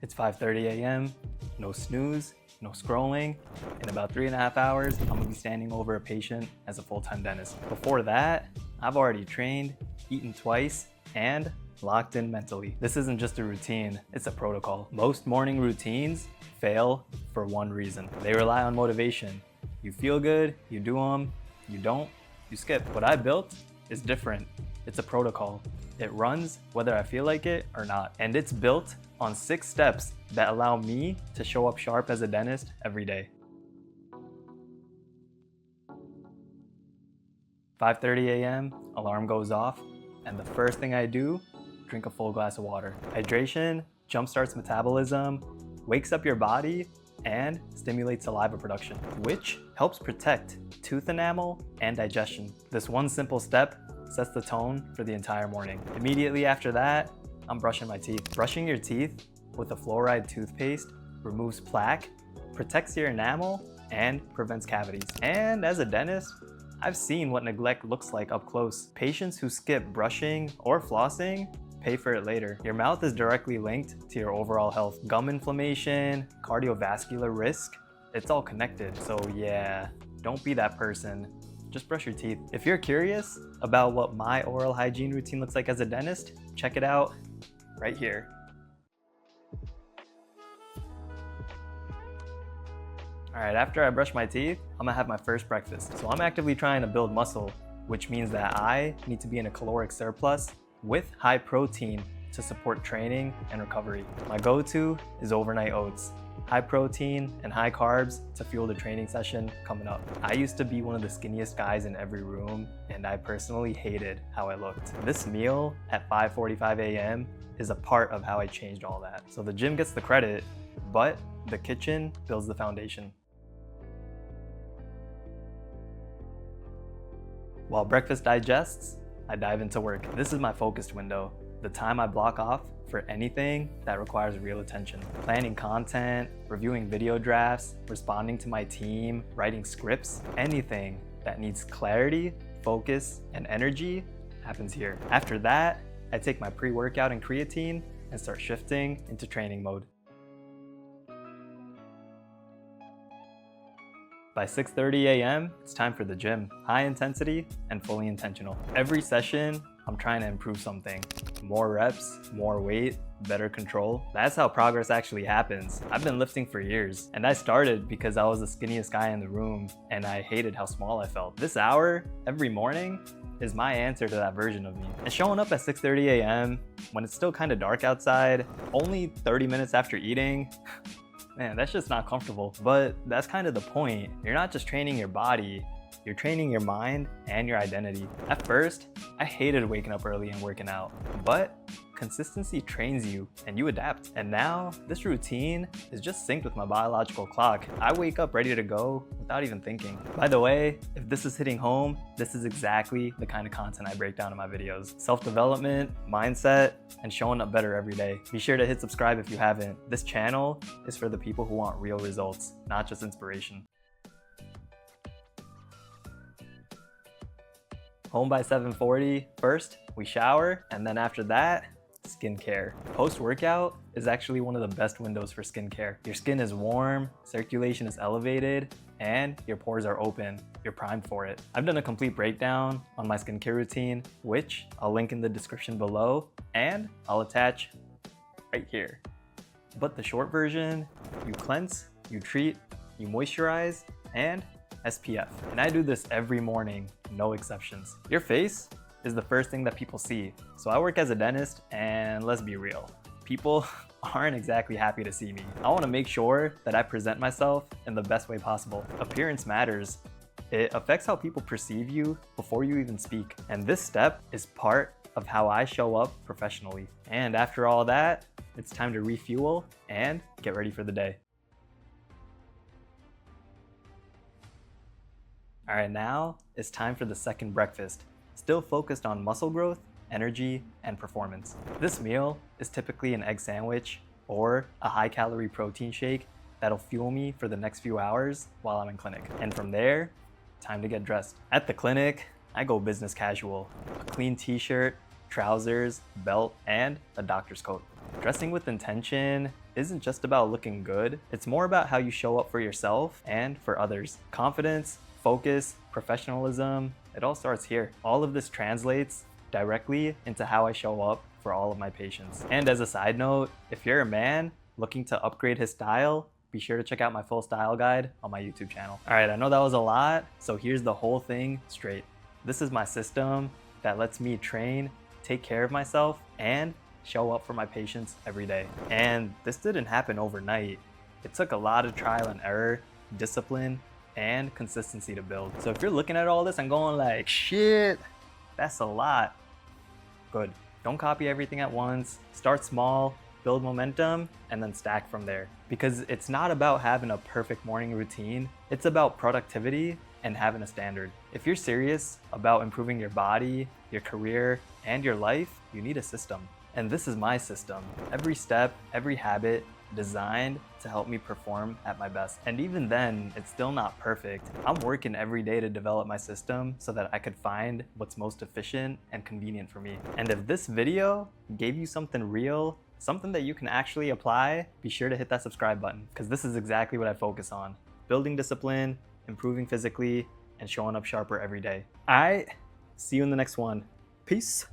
It's 5:30 a.m., no snooze, no scrolling. In about 3.5 hours, I'm gonna be standing over a patient as a full-time dentist. Before that, I've already trained, eaten twice, and locked in mentally. This isn't just a routine, it's a protocol. Most morning routines fail for one reason. They rely on motivation. You feel good, you do them. You don't, you skip. What I built is different. It's a protocol. It runs whether I feel like it or not. And it's built on 6 steps that allow me to show up sharp as a dentist every day. 5:30 a.m., alarm goes off, and the first thing I do, drink a full glass of water. Hydration jumpstarts metabolism, wakes up your body, and stimulates saliva production, which helps protect tooth enamel and digestion. This one simple step sets the tone for the entire morning. Immediately after that, I'm brushing my teeth. Brushing your teeth with a fluoride toothpaste removes plaque, protects your enamel, and prevents cavities. And as a dentist, I've seen what neglect looks like up close. Patients who skip brushing or flossing pay for it later. Your mouth is directly linked to your overall health. Gum inflammation, cardiovascular risk, it's all connected. So yeah, don't be that person. Just brush your teeth. If you're curious about what my oral hygiene routine looks like as a dentist, check it out right here. All right, after I brush my teeth, I'm gonna have my first breakfast. So I'm actively trying to build muscle, which means that I need to be in a caloric surplus with high protein to support training and recovery. My go-to is overnight oats. High protein and high carbs to fuel the training session coming up. I used to be one of the skinniest guys in every room, and I personally hated how I looked. This meal at 5:45 a.m. is a part of how I changed all that. So the gym gets the credit, but the kitchen builds the foundation. While breakfast digests, I dive into work. This is my focused window, the time I block off for anything that requires real attention. Planning content, reviewing video drafts, responding to my team, writing scripts, anything that needs clarity, focus, and energy happens here. After that, I take my pre-workout and creatine and start shifting into training mode. By 6:30 a.m., it's time for the gym. High intensity and fully intentional. Every session, I'm trying to improve something. More reps, more weight, better control. That's how progress actually happens. I've been lifting for years, and I started because I was the skinniest guy in the room and I hated how small I felt. This hour, every morning, is my answer to that version of me. And showing up at 6:30 a.m., when it's still kind of dark outside, only 30 minutes after eating, man, that's just not comfortable. But that's kind of the point. You're not just training your body, you're training your mind and your identity. At first, I hated waking up early and working out, but consistency trains you and you adapt. And now this routine is just synced with my biological clock. I wake up ready to go without even thinking. By the way, if this is hitting home, this is exactly the kind of content I break down in my videos. Self-development, mindset, and showing up better every day. Be sure to hit subscribe if you haven't. This channel is for the people who want real results, not just inspiration. Home by 7:40. First, we shower, and then after that, skincare. Post-workout is actually one of the best windows for skincare. Your skin is warm, circulation is elevated, and your pores are open. You're primed for it. I've done a complete breakdown on my skincare routine, which I'll link in the description below, and I'll attach right here. But the short version, you cleanse, you treat, you moisturize, and SPF. And I do this every morning, no exceptions. Your face is the first thing that people see. So I work as a dentist, and let's be real, people aren't exactly happy to see me. I want to make sure that I present myself in the best way possible. Appearance matters. It affects how people perceive you before you even speak. And this step is part of how I show up professionally. And after all that, it's time to refuel and get ready for the day. All right, now it's time for the second breakfast, still focused on muscle growth, energy, and performance. This meal is typically an egg sandwich or a high-calorie protein shake that'll fuel me for the next few hours while I'm in clinic. And from there, time to get dressed. At the clinic, I go business casual, a clean t-shirt, trousers, belt, and a doctor's coat. Dressing with intention isn't just about looking good, it's more about how you show up for yourself and for others. Confidence, focus, professionalism, it all starts here. All of this translates directly into how I show up for all of my patients. And as a side note, if you're a man looking to upgrade his style, be sure to check out my full style guide on my YouTube channel. All right, I know that was a lot, so here's the whole thing straight. This is my system that lets me train, take care of myself, and show up for my patients every day. And this didn't happen overnight. It took a lot of trial and error, discipline, and consistency to build. So if you're looking at all this and going like, shit, that's a lot, good. Don't copy everything at once. Start small, build momentum, and then stack from there. Because it's not about having a perfect morning routine, it's about productivity and having a standard. If you're serious about improving your body, your career, and your life, you need a system. And this is my system. Every step, every habit, designed to help me perform at my best. And even then, it's still not perfect. I'm working every day to develop my system so that I could find what's most efficient and convenient for me. And if this video gave you something real, something that you can actually apply, be sure to hit that subscribe button, because this is exactly what I focus on. Building discipline, improving physically, and showing up sharper every day. All right, see you in the next one. Peace.